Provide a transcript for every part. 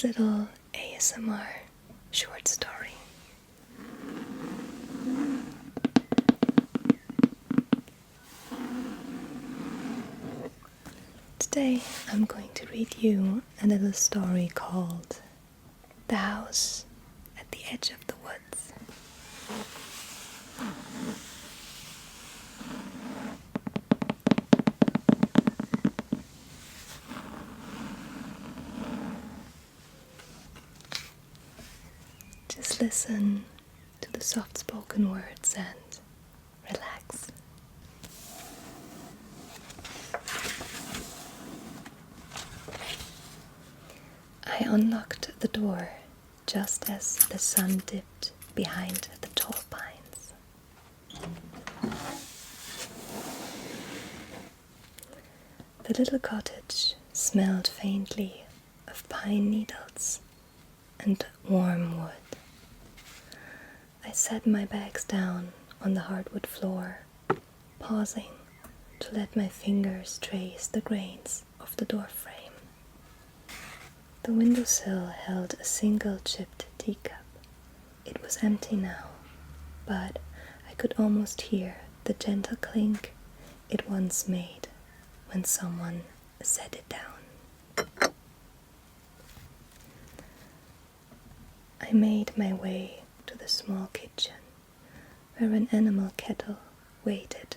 this little ASMR short story. Today I'm going to read you a little story called The House at the Edge of the Woods. Just listen to the soft-spoken words and relax. I unlocked the door just as the sun dipped behind the tall pines. The little cottage smelled faintly of pine needles and warm wood. I set my bags down on the hardwood floor, pausing to let my fingers trace the grains of the door frame. The windowsill held a single chipped teacup. It was empty now, but I could almost hear the gentle clink it once made when someone set it down. I made my way to the small kitchen, where an animal kettle waited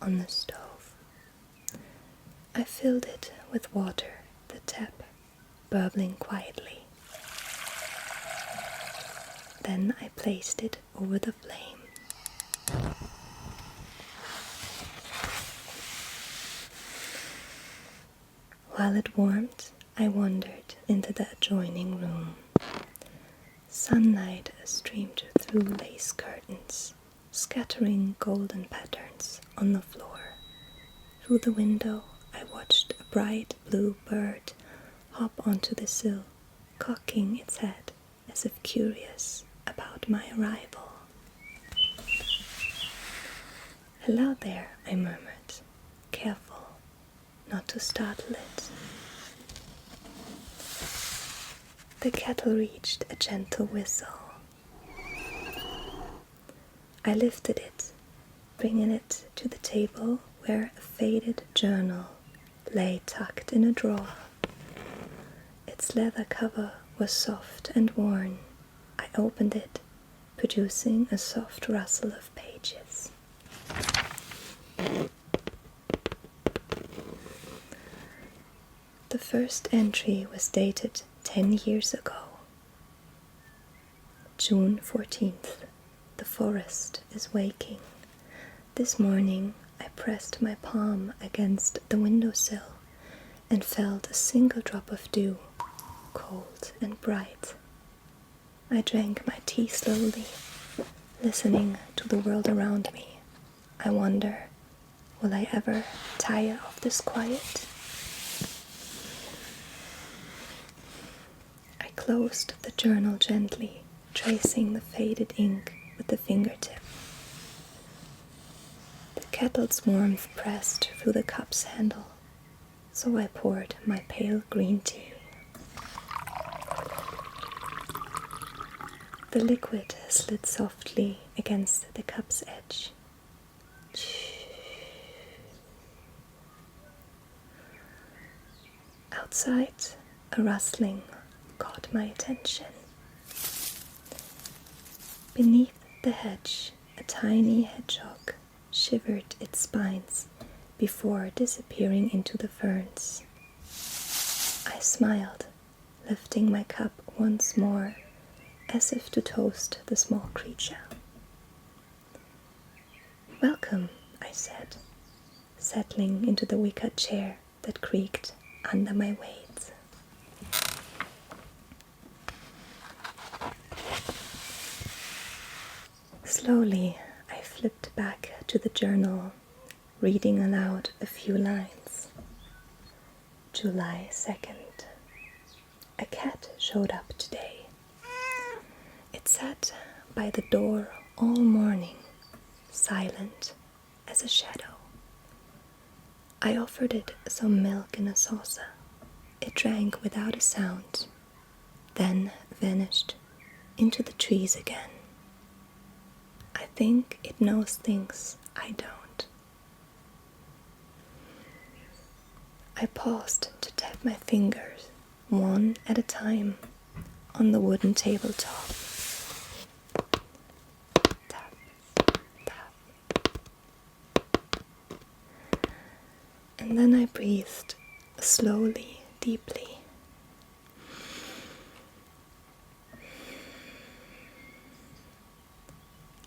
on the stove. I filled it with water, the tap bubbling quietly. Then I placed it over the flame. While it warmed, I wandered into the adjoining room. Sunlight streamed through lace curtains, scattering golden patterns on the floor. Through the window, I watched a bright blue bird hop onto the sill, cocking its head as if curious about my arrival. "Hello there," I murmured, careful not to startle it. The kettle reached a gentle whistle. I lifted it, bringing it to the table where a faded journal lay tucked in a drawer. Its leather cover was soft and worn. I opened it, producing a soft rustle of pages. The first entry was dated 10 years ago. June 14th. The forest is waking. This morning I pressed my palm against the windowsill and felt a single drop of dew, cold and bright. I drank my tea slowly, listening to the world around me. I wonder, will I ever tire of this quiet? I closed the journal gently, tracing the faded ink with the fingertip. The kettle's warmth pressed through the cup's handle, so I poured my pale green tea. The liquid slid softly against the cup's edge. Outside, a rustling caught my attention. Beneath the hedge, a tiny hedgehog shivered its spines before disappearing into the ferns. I smiled, lifting my cup once more, as if to toast the small creature. "Welcome," I said, settling into the wicker chair that creaked under my weight. Slowly, I flipped back to the journal, reading aloud a few lines. July 2nd. A cat showed up today. It sat by the door all morning, silent as a shadow. I offered it some milk in a saucer. It drank without a sound. then vanished into the trees again. I think it knows things I don't. I paused to tap my fingers, one at a time, on the wooden tabletop. Tap, tap. And then I breathed slowly, deeply.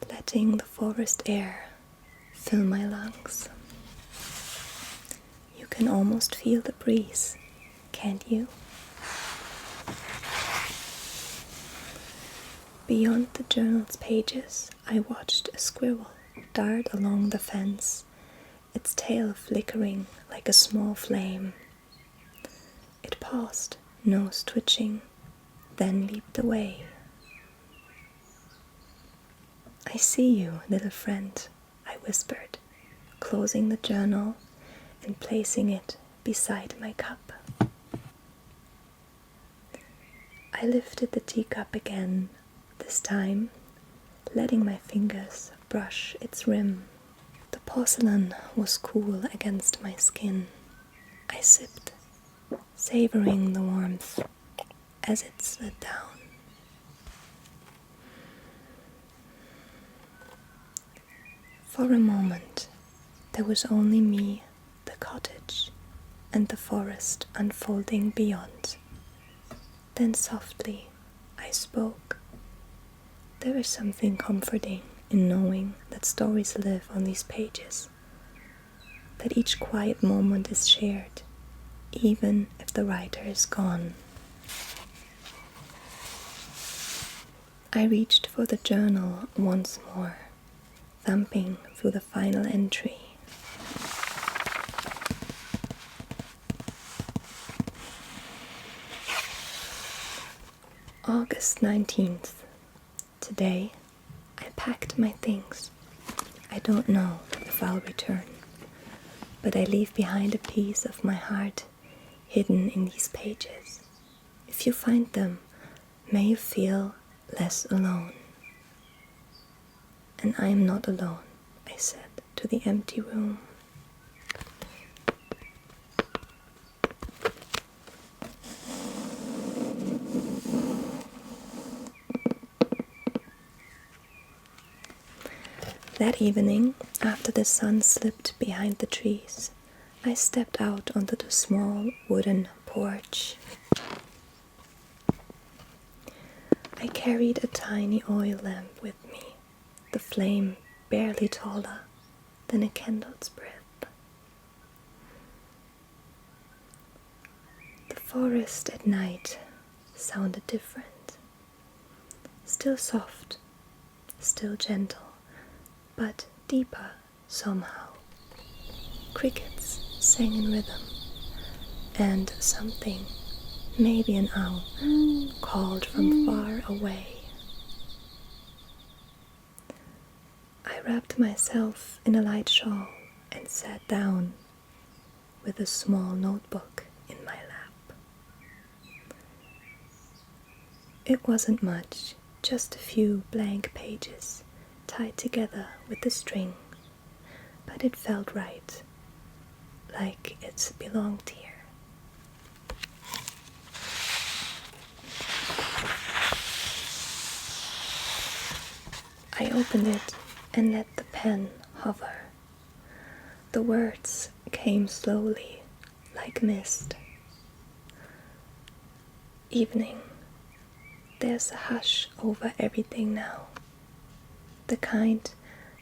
Letting the forest air fill my lungs. You can almost feel the breeze, can't you? Beyond the journal's pages, I watched a squirrel dart along the fence, its tail flickering like a small flame. It paused, nose twitching, then leaped away. "I see you, little friend," I whispered, closing the journal and placing it beside my cup. I lifted the teacup again, this time letting my fingers brush its rim. The porcelain was cool against my skin. I sipped, savoring the warmth as it slid down. For a moment, there was only me, the cottage, and the forest unfolding beyond. Then softly, I spoke. There is something comforting in knowing that stories live on these pages, that each quiet moment is shared, even if the writer is gone. I reached for the journal once more, thumping through the final entry. August 19th. Today, I packed my things. I don't know if I'll return, but I leave behind a piece of my heart hidden in these pages. If you find them, may you feel less alone. And I am not alone, I said to the empty room. That evening, after the sun slipped behind the trees, I stepped out onto the small wooden porch. I carried a tiny oil lamp with me, the flame barely taller than a candle's breadth. The forest at night sounded different, still soft, still gentle, but deeper somehow. Crickets sang in rhythm, and something, maybe an owl, called from far away. I wrapped myself in a light shawl and sat down with a small notebook in my lap. It wasn't much, just a few blank pages tied together with a string, but it felt right, like it belonged here. I opened it and let the pen hover. The words came slowly, like mist. Evening. There's a hush over everything now. The kind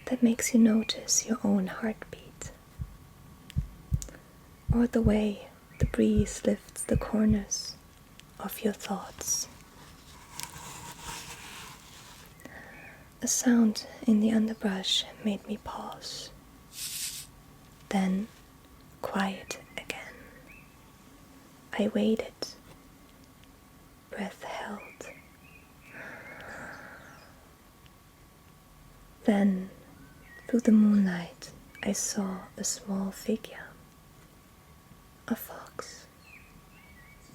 that makes you notice your own heartbeat. Or the way the breeze lifts the corners of your thoughts. A sound in the underbrush made me pause. Then, quiet again. I waited. Breath held. Then, through the moonlight, I saw a small figure. A fox.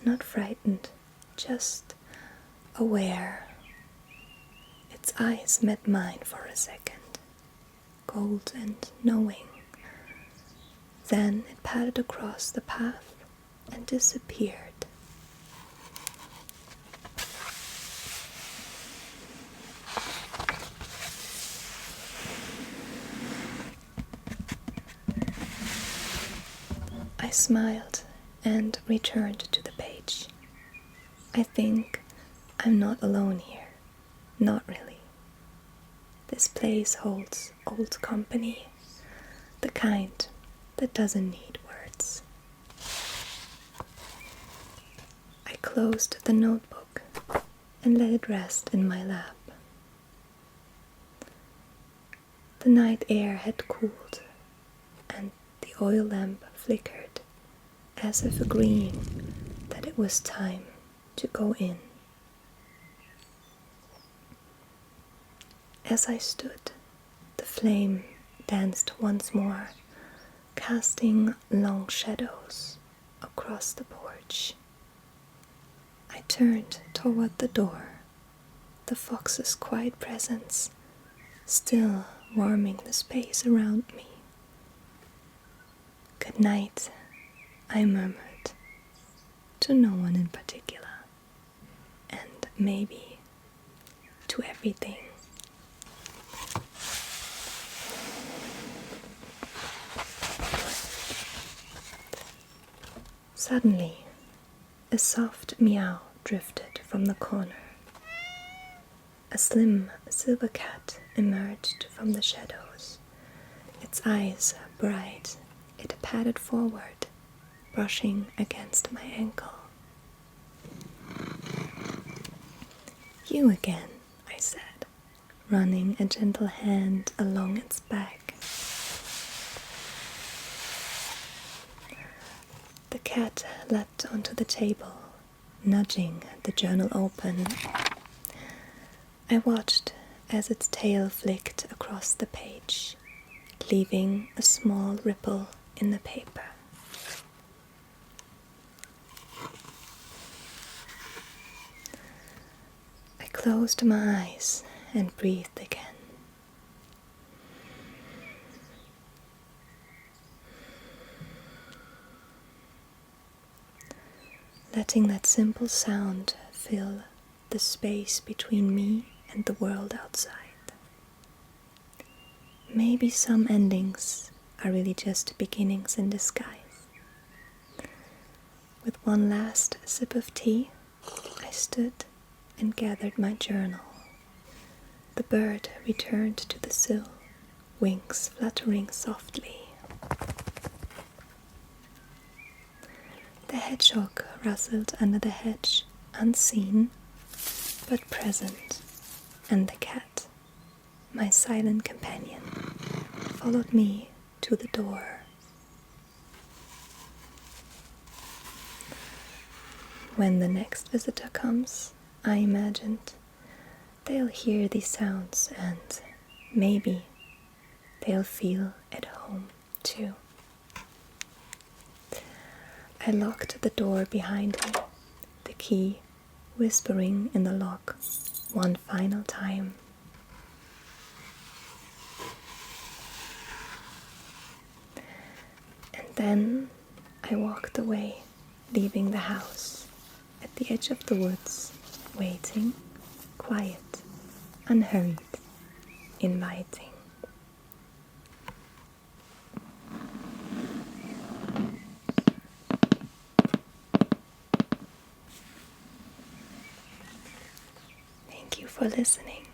Not frightened, just aware. Its eyes met mine for a second, cold and knowing. Then it padded across the path and disappeared. I smiled and returned to the page. I think I'm not alone here. Not really. This place holds old company, the kind that doesn't need words. I closed the notebook and let it rest in my lap. The night air had cooled and the oil lamp flickered, as if agreeing that it was time to go in. As I stood, the flame danced once more, casting long shadows across the porch. I turned toward the door, the fox's quiet presence still warming the space around me. "Good night," I murmured, to no one in particular, and maybe to everything. Suddenly, a soft meow drifted from the corner. A slim silver cat emerged from the shadows. Its eyes bright, it padded forward, brushing against my ankle. "You again," I said, running a gentle hand along its back. The cat leapt onto the table, nudging the journal open. I watched as its tail flicked across the page, leaving a small ripple in the paper. I closed my eyes and breathed again. Letting that simple sound fill the space between me and the world outside. Maybe some endings are really just beginnings in disguise. With one last sip of tea, I stood and gathered my journal. The bird returned to the sill, wings fluttering softly. The hedgehog rustled under the hedge, unseen but present, and the cat, my silent companion, followed me to the door. When the next visitor comes, I imagined, they'll hear these sounds and maybe they'll feel at home too. I locked the door behind me, the key whispering in the lock one final time. And then I walked away, leaving the house at the edge of the woods, waiting, quiet, unhurried, inviting. Thank you for listening.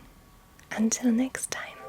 Until next time.